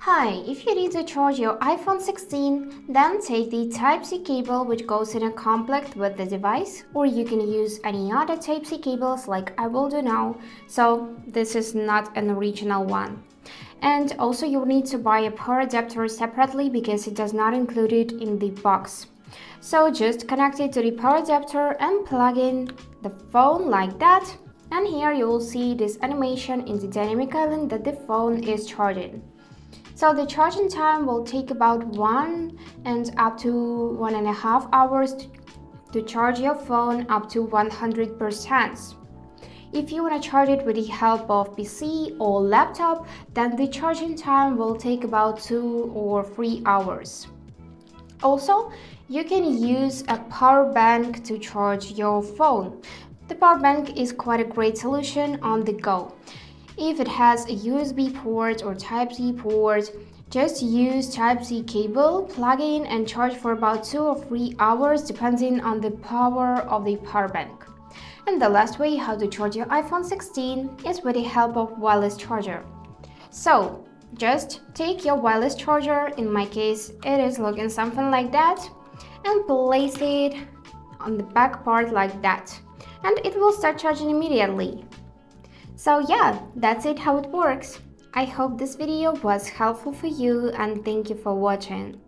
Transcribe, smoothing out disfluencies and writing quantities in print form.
Hi, if you need to charge your iPhone 16, then take the Type-C cable which goes in a complex with the device, or you can use any other Type-C cables like I will do now, so this is not an original one. And also you'll need to buy a power adapter separately because it does not include it in the box. So just connect it to the power adapter and plug in the phone like that, and here you will see this animation in the dynamic island that the phone is charging. So the charging time will take about 1 and up to 1.5 hours to charge your phone up to 100%. If you want to charge it with the help of PC or laptop, then the charging time will take about 2 or 3 hours. Also, you can use a power bank to charge your phone. The power bank is quite a great solution on the go. If it has a USB port or Type-C port, just use Type-C cable, plug in and charge for about 2 or 3 hours depending on the power of the power bank. And the last way how to charge your iPhone 16 is with the help of wireless charger. So, just take your wireless charger, in my case it is looking something like that, and place it on the back part like that, and it will start charging immediately. So yeah, that's it how it works. I hope this video was helpful for you and thank you for watching.